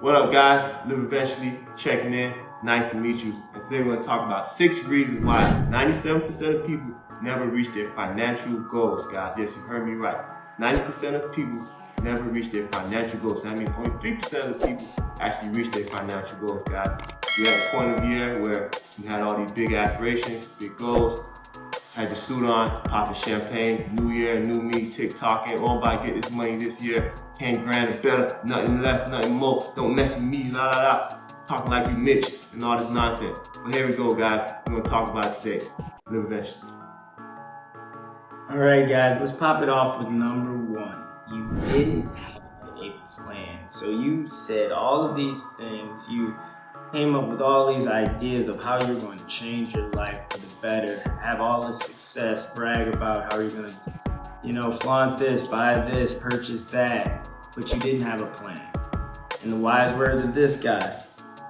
What up, guys? Live Eventually, checking in. Nice to meet you. And today we're going to talk about 6 reasons why 97% of people never reach their financial goals, guys. Yes, you heard me right. 90% of people never reach their financial goals. That means only 3% of people actually reach their financial goals, guys. You're at the point of the year where you had all these big aspirations, big goals, had your suit on, popping champagne, new year, new me, TikToking, oh, I'm about to get this money this year, 10 grand or better, nothing less, nothing more, don't mess with me, la la la. Talking like you Mitch and all this nonsense. But here we go, guys. We're going to talk about it today. Live Eventually. Alright guys, let's pop it off with number 1. You didn't have a plan. So you said all of these things, you came up with all these ideas of how you're going to change your life for the better, have all this success, brag about how you're going to, flaunt this, buy this, purchase that, but you didn't have a plan. In the wise words of this guy,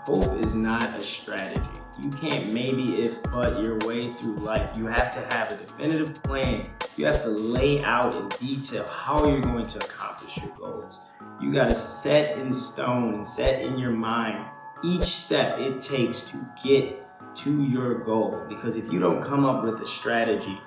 hope is not a strategy. You can't maybe if but your way through life. You have to have a definitive plan. You have to lay out in detail how you're going to accomplish your goals. You got to set in stone and set in your mind each step it takes to get to your goal. Because if you don't come up with a strategy,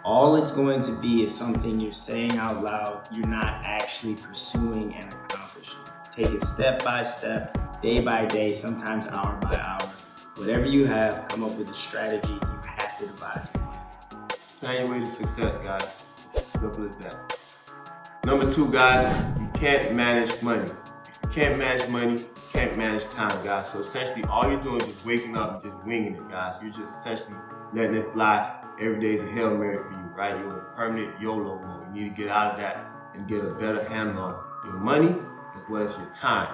all it's going to be is something you're saying out loud, you're not actually pursuing and accomplishing. Take it step by step, day by day, sometimes hour by hour. Whatever you have, come up with a strategy. You have to devise it. Plan your way to success, guys. Simple as that. Number 2, guys, you can't manage money. If you can't manage money, you can't manage time, guys. So essentially, all you're doing is just waking up and just winging it, guys. You're just essentially letting it fly. Every day is a Hail Mary for you, right? You're in permanent YOLO mode. You need to get out of that and get a better handle on your money as well as your time.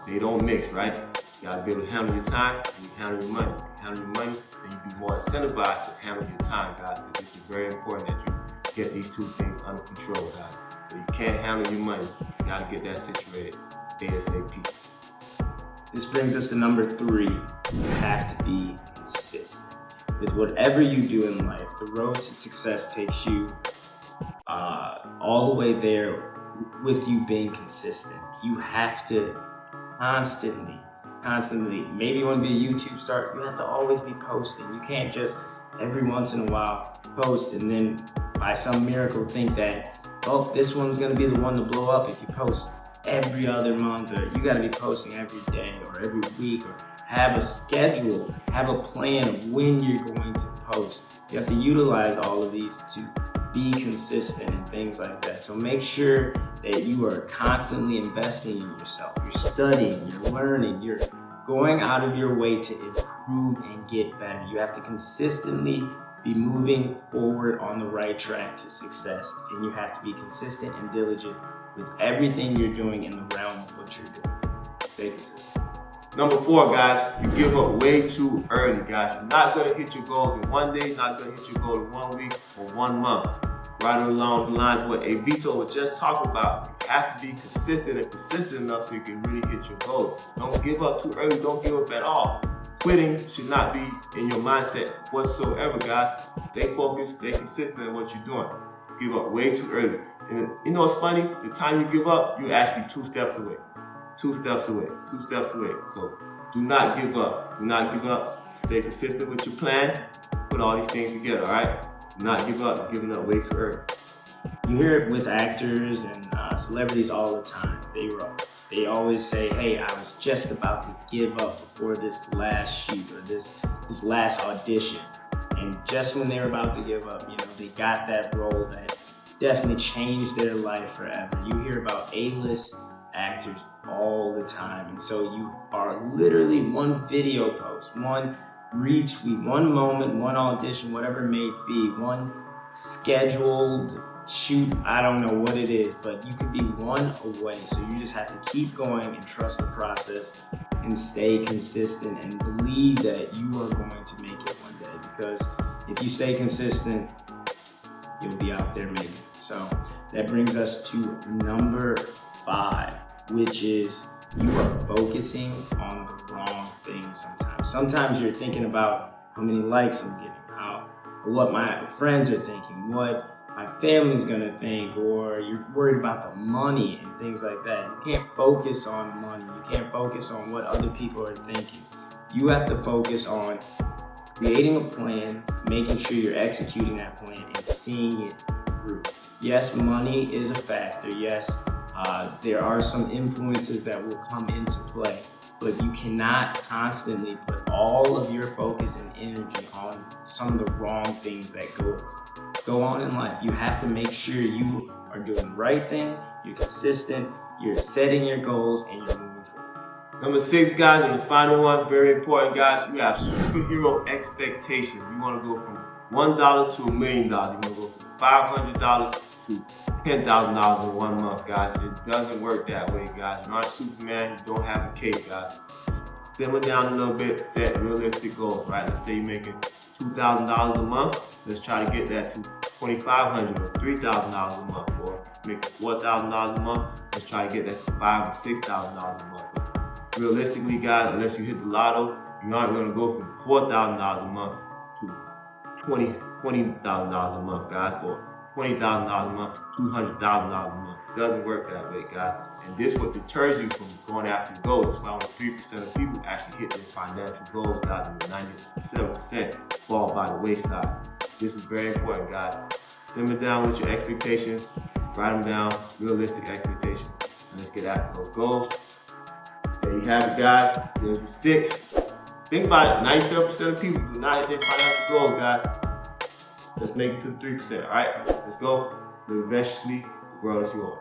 They don't mix, right? You gotta be able to handle your time and you handle your money. If you handle your money, then you be more incentivized to handle your time, guys. Because this is very important that you get these 2 things under control, guys. If you can't handle your money, you gotta get that situated ASAP. This brings us to number 3. You have to be consistent. With whatever you do in life, the road to success takes you all the way there with you being consistent. You have to constantly, maybe you want to be a YouTube star, you have to always be posting. You can't just every once in a while post and then by some miracle think that, oh, this one's going to be the one to blow up if you post every other month, or you got to be posting every day or every week, or have a schedule, have a plan of when you're going to post. You have to utilize all of these to be consistent and things like that. So make sure that you are constantly investing in yourself. You're studying, you're learning, you're going out of your way to improve and get better. You have to consistently be moving forward on the right track to success. And you have to be consistent and diligent with everything you're doing in the realm of what you're doing. Stay consistent. Number 4, guys, you give up way too early, guys. You're not going to hit your goals in 1 day, not going to hit your goal in 1 week or 1 month. Right along the lines of what Vito was just talking about. You have to be consistent and persistent enough so you can really hit your goal. Don't give up too early, don't give up at all. Quitting should not be in your mindset whatsoever, guys. Stay focused, stay consistent in what you're doing. Give up way too early. And you know what's funny? The time you give up, you're actually 2 steps away. 2 steps away, 2 steps away. So do not give up. Do not give up. Stay consistent with your plan. Put all these things together, all right? Do not give up. You're giving up way too early. You hear it with actors and celebrities all the time. They always say, hey, I was just about to give up before this last shoot or this last audition. And just when they were about to give up, they got that role that definitely changed their life forever. You hear about A-list actors all the time. And so you are literally one video post, one retweet, one moment, one audition, whatever it may be, one scheduled shoot, I don't know what it is, but you could be one away. So you just have to keep going and trust the process and stay consistent and believe that you are going to make it one day. Because if you stay consistent, you'll be out there making it. So that brings us to number 5, which is you are focusing on the wrong things sometimes. Sometimes you're thinking about how many likes I'm getting, what my friends are thinking, what my family's gonna think, or you're worried about the money and things like that. You can't focus on money. You can't focus on what other people are thinking. You have to focus on creating a plan, making sure you're executing that plan, and seeing it through. Yes, money is a factor. Yes, there are some influences that will come into play, but you cannot constantly put all of your focus and energy on some of the wrong things that go on in life. You have to make sure you are doing the right thing, you're consistent, you're setting your goals, and you're moving forward. Number 6, guys, and the final one, very important, guys. We have superhero expectations. You want to go from $1 to $1 million. You want to go from $500 to $10,000 in 1 month, guys. It doesn't work that way, guys. You're not Superman. You don't have a cape, guys. Simmer down a little bit. Set realistic goals, right? Let's say you're making $2,000 a month. Let's try to get that to $2,500 or $3,000 a month, or make $4,000 a month. Let's try to get that to $5,000 or $6,000 a month. Realistically, guys, unless you hit the lotto, you're not going to go from $4,000 a month to $20,000 a month, guys, or $20,000 a month to $200,000 a month. It doesn't work that way, guys. And this is what deters you from going after your goals. That's why only 3% of people actually hit their financial goals, guys, and the 97% fall by the wayside. This is very important, guys. Simmer down with your expectations, write them down, realistic expectations, and let's get after those goals. There you have it, guys. There's the 6. Think about it. 97% of people do not hit their financial goals, guys. Let's make it to the 3%, all right? Let's go. Live adventurously. The world is yours.